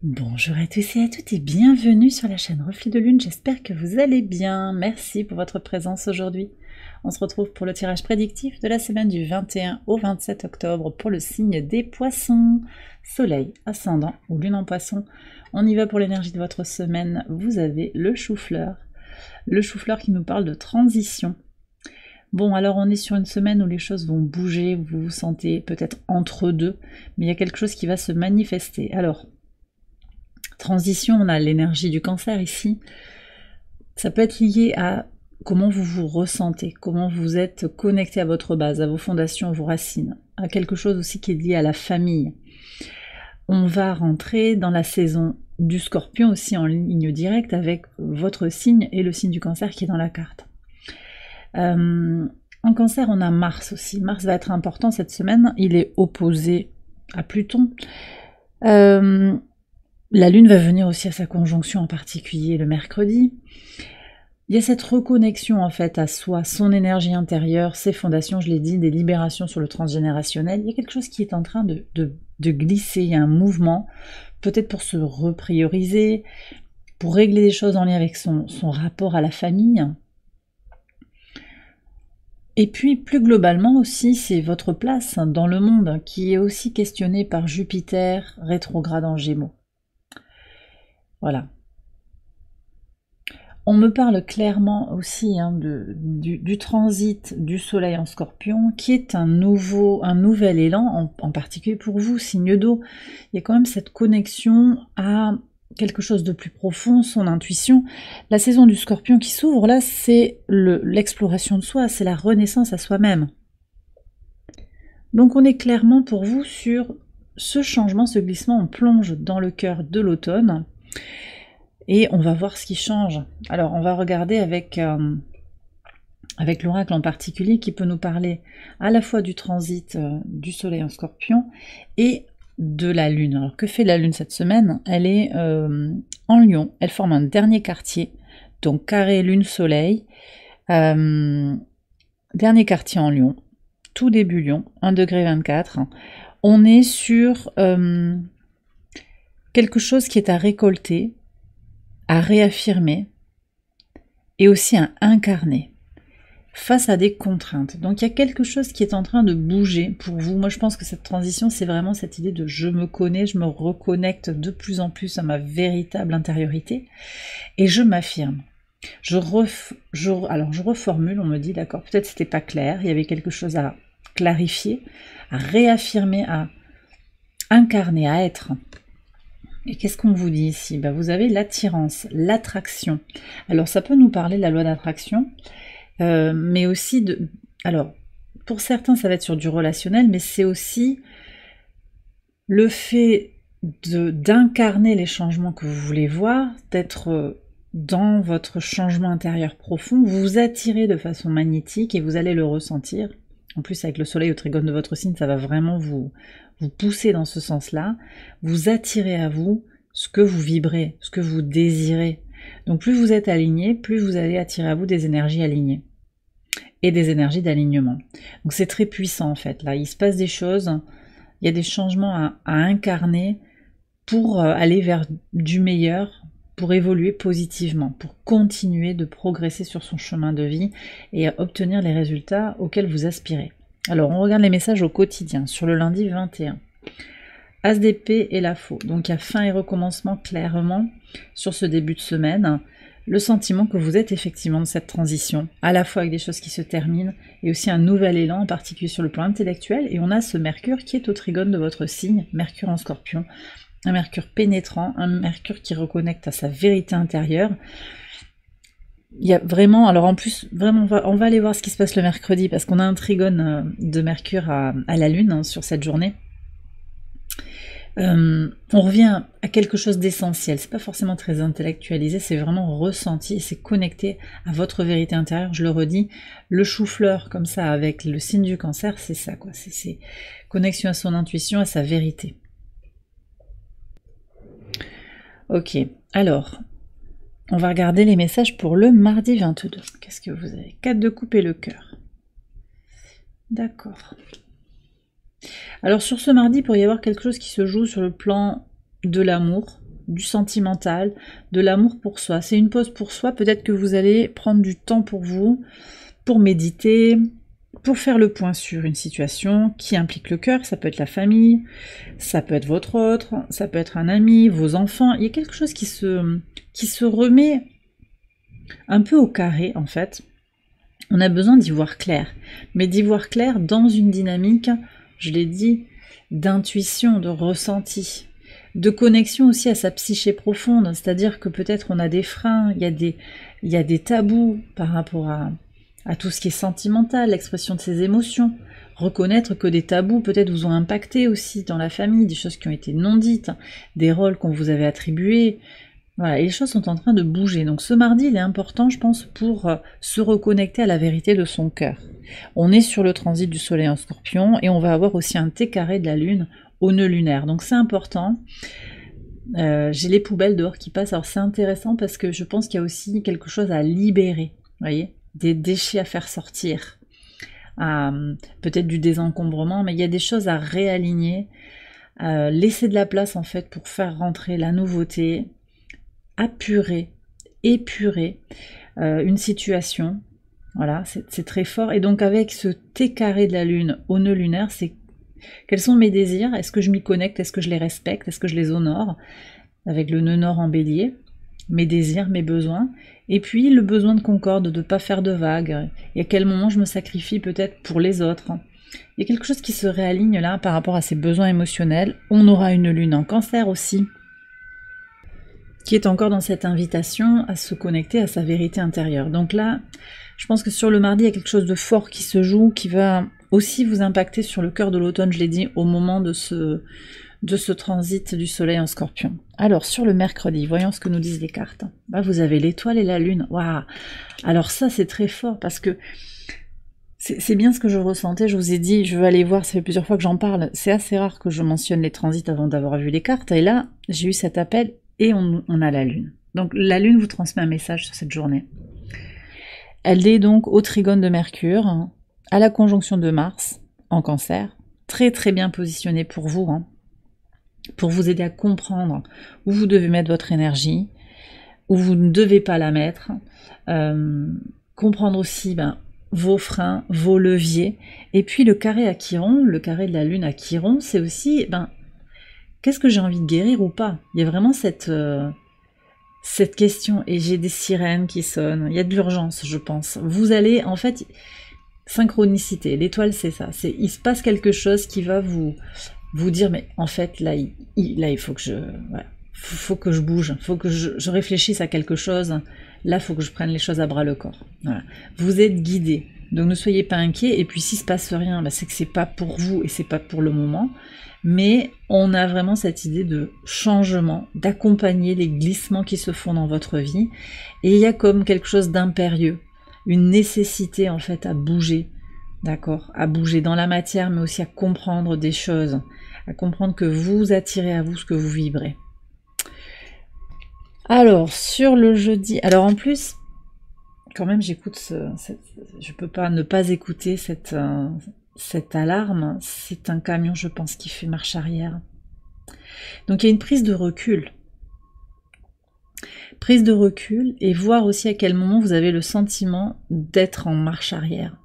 Bonjour à tous et à toutes et bienvenue sur la chaîne Reflet de Lune, j'espère que vous allez bien, merci pour votre présence aujourd'hui. On se retrouve pour le tirage prédictif de la semaine du 21 au 27 octobre pour le signe des poissons, soleil, ascendant ou lune en poisson. On y va pour l'énergie de votre semaine, vous avez le chou-fleur qui nous parle de transition. Bon, alors on est sur une semaine où les choses vont bouger, vous vous sentez peut-être entre deux, mais il y a quelque chose qui va se manifester. Alors, transition, on a l'énergie du cancer ici. Ça peut être lié à comment vous vous ressentez, comment vous êtes connecté à votre base, à vos fondations, à vos racines, à quelque chose aussi qui est lié à la famille. On va rentrer dans la saison du Scorpion aussi en ligne directe avec votre signe et le signe du cancer qui est dans la carte. En cancer, on a Mars aussi. Mars va être important cette semaine. Il est opposé à Pluton. La Lune va venir aussi à sa conjonction en particulier le mercredi. Il y a cette reconnexion en fait à soi, son énergie intérieure, ses fondations, je l'ai dit, des libérations sur le transgénérationnel. Il y a quelque chose qui est en train de glisser, il y a un mouvement, peut-être pour se reprioriser, pour régler des choses en lien avec son rapport à la famille. Et puis plus globalement aussi, c'est votre place dans le monde qui est aussi questionnée par Jupiter rétrograde en Gémeaux. Voilà. On me parle clairement aussi du transit du soleil en Scorpion, qui est un nouvel élan, en particulier pour vous, signe d'eau. Il y a quand même cette connexion à quelque chose de plus profond, son intuition. La saison du Scorpion qui s'ouvre, là, c'est l'exploration de soi, c'est la renaissance à soi-même. Donc on est clairement pour vous sur ce changement, ce glissement, on plonge dans le cœur de l'automne. Et on va voir ce qui change. Alors, on va regarder avec l'oracle en particulier qui peut nous parler à la fois du transit du soleil en Scorpion et de la Lune. Alors, que fait la Lune cette semaine? Elle est en Lion. Elle forme un dernier quartier. Donc, carré Lune-Soleil. Dernier quartier en Lion. Tout début Lion. 1,24 degré. On est sur quelque chose qui est à récolter, à réaffirmer et aussi à incarner face à des contraintes. Donc il y a quelque chose qui est en train de bouger pour vous. Moi je pense que cette transition, c'est vraiment cette idée de je me connais, je me reconnecte de plus en plus à ma véritable intériorité et je m'affirme. Alors je reformule, on me dit d'accord, peut-être c'était pas clair, il y avait quelque chose à clarifier, à réaffirmer, à incarner, à être. Et qu'est-ce qu'on vous dit ici? Vous avez l'attirance, l'attraction. Alors ça peut nous parler de la loi d'attraction, mais aussi de... Alors, pour certains ça va être sur du relationnel, mais c'est aussi le fait d'incarner les changements que vous voulez voir, d'être dans votre changement intérieur profond, vous attirez de façon magnétique et vous allez le ressentir. En plus, avec le soleil au trigone de votre signe, ça va vraiment vous pousser dans ce sens-là. Vous attirez à vous ce que vous vibrez, ce que vous désirez. Donc plus vous êtes aligné, plus vous allez attirer à vous des énergies alignées et des énergies d'alignement. Donc c'est très puissant en fait. Là, il se passe des choses, il y a des changements à incarner pour aller vers du meilleur, pour évoluer positivement, pour continuer de progresser sur son chemin de vie et obtenir les résultats auxquels vous aspirez. Alors, on regarde les messages au quotidien, sur le lundi 21. As d'épée et la faux. Donc, il y a fin et recommencement clairement sur ce début de semaine. Le sentiment que vous êtes effectivement de cette transition, à la fois avec des choses qui se terminent et aussi un nouvel élan, en particulier sur le plan intellectuel. Et on a ce Mercure qui est au trigone de votre signe, Mercure en Scorpion. Un Mercure pénétrant, un Mercure qui reconnecte à sa vérité intérieure. Il y a vraiment, alors en plus, vraiment, on va aller voir ce qui se passe le mercredi, parce qu'on a un trigone de Mercure à la Lune sur cette journée. On revient à quelque chose d'essentiel, c'est pas forcément très intellectualisé, c'est vraiment ressenti, c'est connecté à votre vérité intérieure, je le redis, le chou-fleur comme ça avec le signe du cancer, c'est ça quoi, c'est connexion à son intuition, à sa vérité. Ok, alors, on va regarder les messages pour le mardi 22. Qu'est-ce que vous avez? 4 de coupe et le cœur. D'accord. Alors sur ce mardi, il pourrait y avoir quelque chose qui se joue sur le plan de l'amour, du sentimental, de l'amour pour soi. C'est une pause pour soi, peut-être que vous allez prendre du temps pour vous, pour méditer, pour faire le point sur une situation qui implique le cœur. Ça peut être la famille, ça peut être votre autre, ça peut être un ami, vos enfants. Il y a quelque chose qui se remet un peu au carré en fait. On a besoin d'y voir clair, mais d'y voir clair dans une dynamique, je l'ai dit, d'intuition, de ressenti, de connexion aussi à sa psyché profonde, c'est-à-dire que peut-être on a des freins, il y a des tabous par rapport à tout ce qui est sentimental, l'expression de ses émotions, reconnaître que des tabous peut-être vous ont impacté aussi dans la famille, des choses qui ont été non dites, des rôles qu'on vous avait attribués. Voilà, et les choses sont en train de bouger. Donc ce mardi, il est important, je pense, pour se reconnecter à la vérité de son cœur. On est sur le transit du soleil en scorpion et on va avoir aussi un T carré de la lune au nœud lunaire. Donc c'est important. J'ai les poubelles dehors qui passent. Alors c'est intéressant parce que je pense qu'il y a aussi quelque chose à libérer. Vous voyez, des déchets à faire sortir. Peut-être du désencombrement, mais il y a des choses à réaligner. Laisser de la place en fait pour faire rentrer la nouveauté. Apurer, épurer une situation, voilà, c'est très fort. Et donc avec ce T carré de la lune au nœud lunaire, c'est quels sont mes désirs, est-ce que je m'y connecte, est-ce que je les respecte, est-ce que je les honore, avec le nœud nord en bélier, mes désirs, mes besoins, et puis le besoin de concorde, de ne pas faire de vagues, et à quel moment je me sacrifie peut-être pour les autres. Il y a quelque chose qui se réaligne là par rapport à ces besoins émotionnels. On aura une lune en cancer aussi, qui est encore dans cette invitation à se connecter à sa vérité intérieure. Donc là, je pense que sur le mardi, il y a quelque chose de fort qui se joue, qui va aussi vous impacter sur le cœur de l'automne, je l'ai dit, au moment de ce transit du soleil en scorpion. Alors, sur le mercredi, voyons ce que nous disent les cartes. Bah, vous avez l'étoile et la lune. Waouh! Alors ça, c'est très fort, parce que c'est bien ce que je ressentais, je vous ai dit, je veux aller voir, ça fait plusieurs fois que j'en parle. C'est assez rare que je mentionne les transits avant d'avoir vu les cartes, et là, j'ai eu cet appel, et on a la lune. Donc la lune vous transmet un message sur cette journée. Elle est donc au trigone de Mercure, à la conjonction de Mars, en cancer, très très bien positionnée pour vous, pour vous aider à comprendre où vous devez mettre votre énergie, où vous ne devez pas la mettre, comprendre aussi vos freins, vos leviers, et puis le carré à Chiron, le carré de la lune à Chiron, c'est aussi... qu'est-ce que j'ai envie de guérir ou pas? Il y a vraiment cette question, et j'ai des sirènes qui sonnent, il y a de l'urgence, je pense. Vous allez, en fait, synchronicité, l'étoile c'est ça, il se passe quelque chose qui va vous dire, mais en fait, là, il faut que faut que je bouge, faut que je réfléchisse à quelque chose, là, faut que je prenne les choses à bras le corps. Voilà. Vous êtes guidé, donc ne soyez pas inquiets, et puis s'il se passe rien, c'est que c'est pas pour vous, et c'est pas pour le moment. Mais on a vraiment cette idée de changement, d'accompagner les glissements qui se font dans votre vie. Et il y a comme quelque chose d'impérieux, une nécessité en fait à bouger, d'accord, à bouger dans la matière, mais aussi à comprendre des choses, à comprendre que vous attirez à vous ce que vous vibrez. Alors, sur le jeudi, alors en plus, quand même j'écoute, je peux pas ne pas écouter cette alarme, c'est un camion, je pense, qui fait marche arrière. Donc il y a une prise de recul. Prise de recul et voir aussi à quel moment vous avez le sentiment d'être en marche arrière,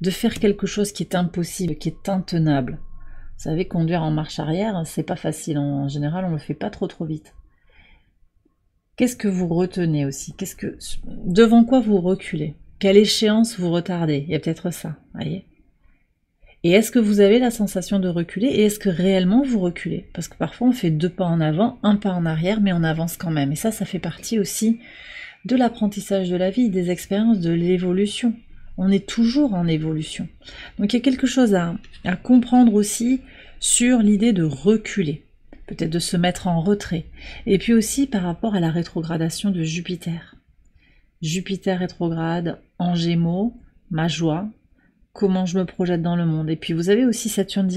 de faire quelque chose qui est impossible, qui est intenable. Vous savez, conduire en marche arrière, c'est pas facile. En général, on le fait pas trop vite. Qu'est-ce que vous retenez aussi? Devant quoi vous reculez? Quelle échéance vous retardez? Il y a peut-être ça, voyez. Et est-ce que vous avez la sensation de reculer et est-ce que réellement vous reculez? Parce que parfois on fait 2 pas en avant, 1 pas en arrière, mais on avance quand même. Et ça fait partie aussi de l'apprentissage de la vie, des expériences, de l'évolution. On est toujours en évolution. Donc il y a quelque chose à comprendre aussi sur l'idée de reculer, peut-être de se mettre en retrait. Et puis aussi par rapport à la rétrogradation de Jupiter. Jupiter rétrograde en Gémeaux, ma joie, comment je me projette dans le monde. Et puis vous avez aussi Saturne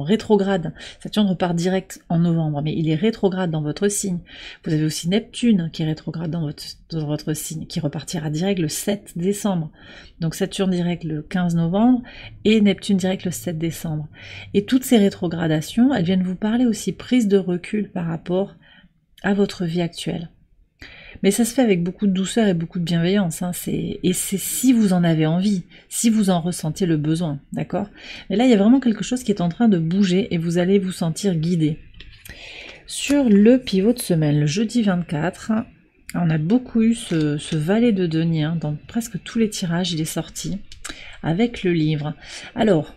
rétrograde. Saturne repart direct en novembre, mais il est rétrograde dans votre signe. Vous avez aussi Neptune qui est rétrograde dans votre signe, qui repartira direct le 7 décembre. Donc Saturne direct le 15 novembre et Neptune direct le 7 décembre. Et toutes ces rétrogradations, elles viennent vous parler aussi prise de recul par rapport à votre vie actuelle. Mais ça se fait avec beaucoup de douceur et beaucoup de bienveillance, hein, et c'est si vous en avez envie, si vous en ressentez le besoin, d'accord? Mais là, il y a vraiment quelque chose qui est en train de bouger et vous allez vous sentir guidé. Sur le pivot de semaine, le jeudi 24, on a beaucoup eu ce valet de denier, hein, dans presque tous les tirages, il est sorti, avec le livre. Alors,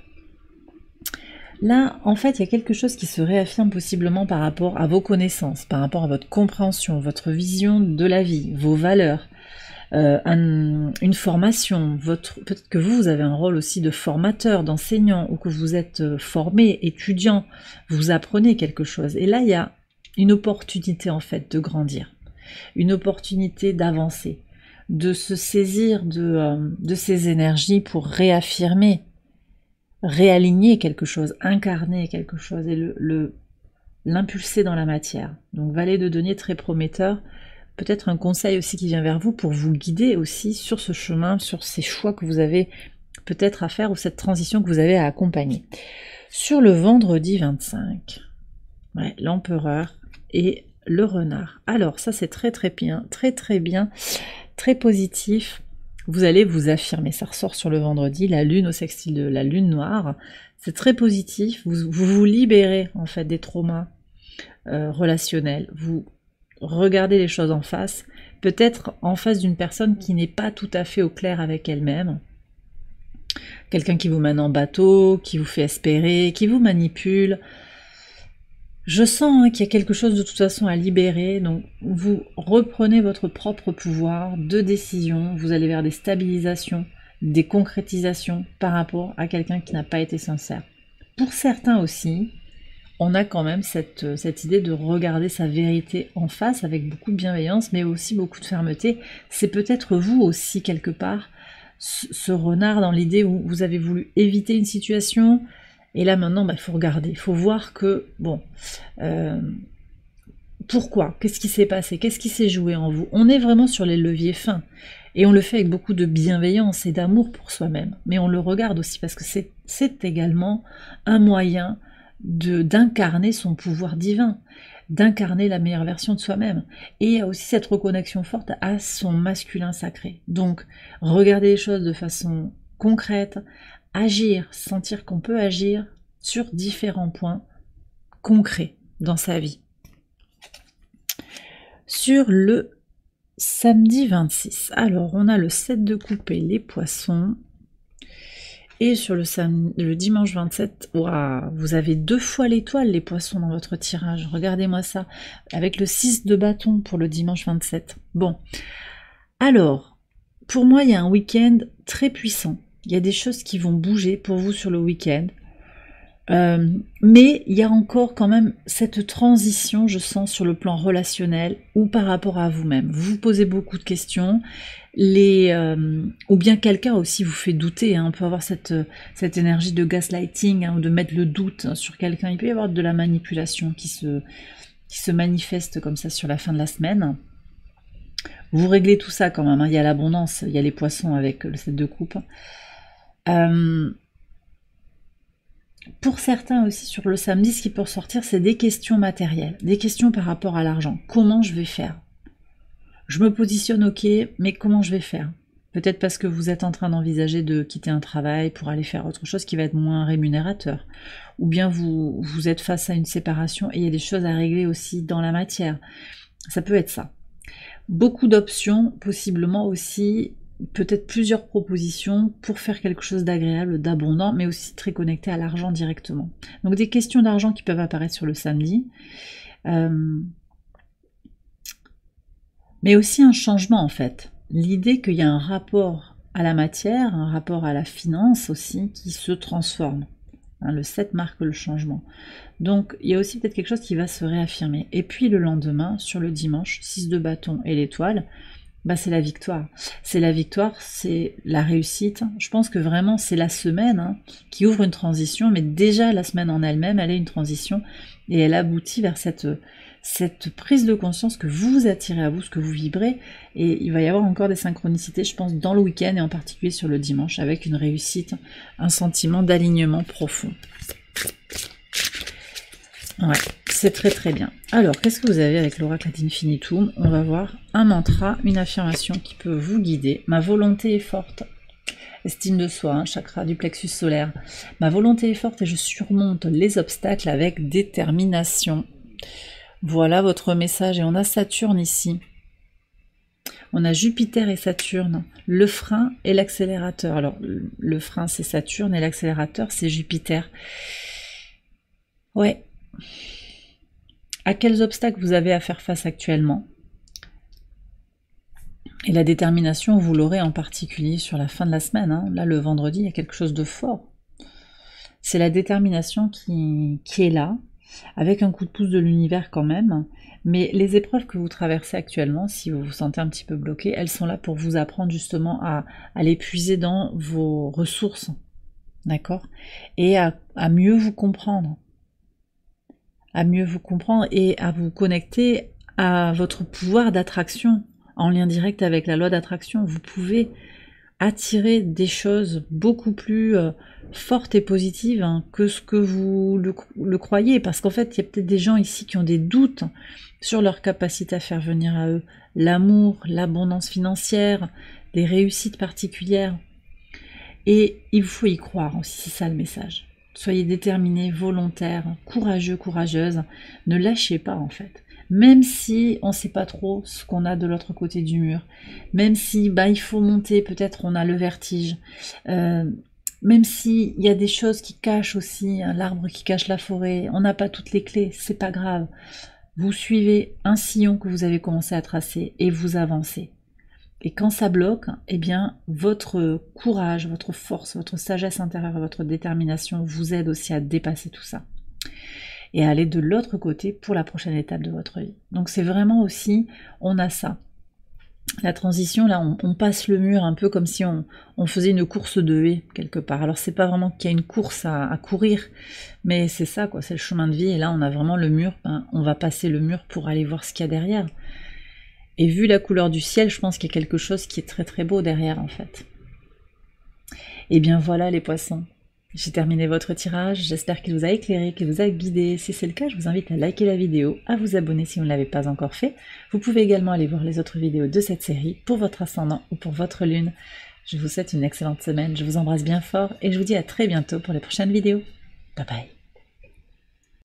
là, en fait, il y a quelque chose qui se réaffirme possiblement par rapport à vos connaissances, par rapport à votre compréhension, votre vision de la vie, vos valeurs, une formation, peut-être que vous avez un rôle aussi de formateur, d'enseignant, ou que vous êtes formé, étudiant, vous apprenez quelque chose. Et là, il y a une opportunité en fait de grandir, une opportunité d'avancer, de se saisir de ces énergies pour réaffirmer, réaligner quelque chose, incarner quelque chose et l'impulser dans la matière. Donc valet de denier très prometteur, peut-être un conseil aussi qui vient vers vous pour vous guider aussi sur ce chemin, sur ces choix que vous avez peut-être à faire ou cette transition que vous avez à accompagner. Sur le vendredi 25, ouais, l'empereur et le renard. Alors ça c'est très bien, très positif. Vous allez vous affirmer, ça ressort sur le vendredi, la lune au sextile de la lune noire, c'est très positif, vous libérez en fait des traumas relationnels, vous regardez les choses en face, peut-être en face d'une personne qui n'est pas tout à fait au clair avec elle-même, quelqu'un qui vous mène en bateau, qui vous fait espérer, qui vous manipule. Je sens qu'il y a quelque chose de toute façon à libérer, donc vous reprenez votre propre pouvoir de décision, vous allez vers des stabilisations, des concrétisations par rapport à quelqu'un qui n'a pas été sincère. Pour certains aussi, on a quand même cette idée de regarder sa vérité en face avec beaucoup de bienveillance, mais aussi beaucoup de fermeté. C'est peut-être vous aussi quelque part, ce renard dans l'idée où vous avez voulu éviter une situation. Et là maintenant, il faut regarder, il faut voir que, bon, pourquoi? Qu'est-ce qui s'est passé? Qu'est-ce qui s'est joué en vous? On est vraiment sur les leviers fins. Et on le fait avec beaucoup de bienveillance et d'amour pour soi-même. Mais on le regarde aussi parce que c'est également un moyen d'incarner son pouvoir divin, d'incarner la meilleure version de soi-même. Et il y a aussi cette reconnexion forte à son masculin sacré. Donc, regardez les choses de façon concrète, agir, sentir qu'on peut agir sur différents points concrets dans sa vie. Sur le samedi 26, alors on a le 7 de coupe et les poissons. Et sur le dimanche 27, wow, vous avez 2 fois l'étoile les poissons dans votre tirage. Regardez-moi ça, avec le 6 de bâton pour le dimanche 27. Bon, alors, pour moi il y a un week-end très puissant. Il y a des choses qui vont bouger pour vous sur le week-end. Mais il y a encore quand même cette transition, je sens, sur le plan relationnel ou par rapport à vous-même. Vous vous posez beaucoup de questions, ou bien quelqu'un aussi vous fait douter, hein. On peut avoir cette énergie de gaslighting, hein, ou de mettre le doute sur quelqu'un. Il peut y avoir de la manipulation qui se manifeste comme ça sur la fin de la semaine. Vous réglez tout ça quand même, hein. Il y a l'abondance, il y a les poissons avec le 7 de coupe. Pour certains aussi sur le samedi, ce qui peut ressortir, c'est des questions matérielles, des questions par rapport à l'argent. Comment je vais faire? Je me positionne, ok, mais comment je vais faire? Peut-être parce que vous êtes en train d'envisager de quitter un travail pour aller faire autre chose qui va être moins rémunérateur. Ou bien vous êtes face à une séparation et il y a des choses à régler aussi dans la matière. Ça peut être ça. Beaucoup d'options, possiblement aussi, peut-être plusieurs propositions pour faire quelque chose d'agréable, d'abondant, mais aussi très connecté à l'argent directement. Donc des questions d'argent qui peuvent apparaître sur le samedi. Mais aussi un changement en fait. L'idée qu'il y a un rapport à la matière, un rapport à la finance aussi qui se transforme. Hein, le 7 marque le changement. Donc il y a aussi peut-être quelque chose qui va se réaffirmer. Et puis le lendemain, sur le dimanche, 6 de bâton et l'étoile, Bah, c'est la victoire. C'est la victoire, c'est la réussite. Je pense que vraiment c'est la semaine hein, qui ouvre une transition, mais déjà la semaine en elle-même, elle est une transition et elle aboutit vers cette prise de conscience que vous attirez à vous, ce que vous vibrez. Et il va y avoir encore des synchronicités, je pense, dans le week-end et en particulier sur le dimanche, avec une réussite, un sentiment d'alignement profond. Ouais, c'est très très bien. Alors, qu'est-ce que vous avez avec l'oracle ad infinitum? On va voir un mantra, une affirmation qui peut vous guider. Ma volonté est forte. Estime de soi, hein, chakra du plexus solaire. Ma volonté est forte et je surmonte les obstacles avec détermination. Voilà votre message. Et on a Saturne ici. On a Jupiter et Saturne. Le frein et l'accélérateur. Alors, le frein, c'est Saturne et l'accélérateur, c'est Jupiter. Ouais. À quels obstacles vous avez à faire face actuellement? Et la détermination, vous l'aurez en particulier sur la fin de la semaine. Hein. Là, le vendredi, il y a quelque chose de fort. C'est la détermination qui est là, avec un coup de pouce de l'univers quand même. Mais les épreuves que vous traversez actuellement, si vous vous sentez un petit peu bloqué, elles sont là pour vous apprendre justement à les puiser dans vos ressources. D'accord? Et à mieux vous comprendre. À mieux vous comprendre et à vous connecter à votre pouvoir d'attraction en lien direct avec la loi d'attraction. Vous pouvez attirer des choses beaucoup plus fortes et positives hein, que ce que vous le croyez, parce qu'en fait il y a peut-être des gens ici qui ont des doutes sur leur capacité à faire venir à eux l'amour, l'abondance financière, des réussites particulières, et il faut y croire aussi, c'est ça le message. Soyez déterminés, volontaires, courageux, courageuses. Ne lâchez pas en fait. Même si on ne sait pas trop ce qu'on a de l'autre côté du mur. Même si il faut monter, peut-être on a le vertige. Même s'il y a des choses qui cachent aussi, hein, l'arbre qui cache la forêt. On n'a pas toutes les clés, c'est pas grave. Vous suivez un sillon que vous avez commencé à tracer et vous avancez. Et quand ça bloque, eh bien, votre courage, votre force, votre sagesse intérieure, votre détermination vous aide aussi à dépasser tout ça. Et à aller de l'autre côté pour la prochaine étape de votre vie. Donc c'est vraiment aussi, on a ça. La transition, là, on passe le mur un peu comme si on faisait une course de haie, quelque part. Alors c'est pas vraiment qu'il y a une course à courir, mais c'est ça, quoi, c'est le chemin de vie. Et là, on a vraiment le mur, on va passer le mur pour aller voir ce qu'il y a derrière. Et vu la couleur du ciel, je pense qu'il y a quelque chose qui est très très beau derrière en fait. Et bien voilà les poissons. J'ai terminé votre tirage, j'espère qu'il vous a éclairé, qu'il vous a guidé. Si c'est le cas, je vous invite à liker la vidéo, à vous abonner si vous ne l'avez pas encore fait. Vous pouvez également aller voir les autres vidéos de cette série pour votre ascendant ou pour votre lune. Je vous souhaite une excellente semaine, je vous embrasse bien fort et je vous dis à très bientôt pour les prochaines vidéos. Bye bye.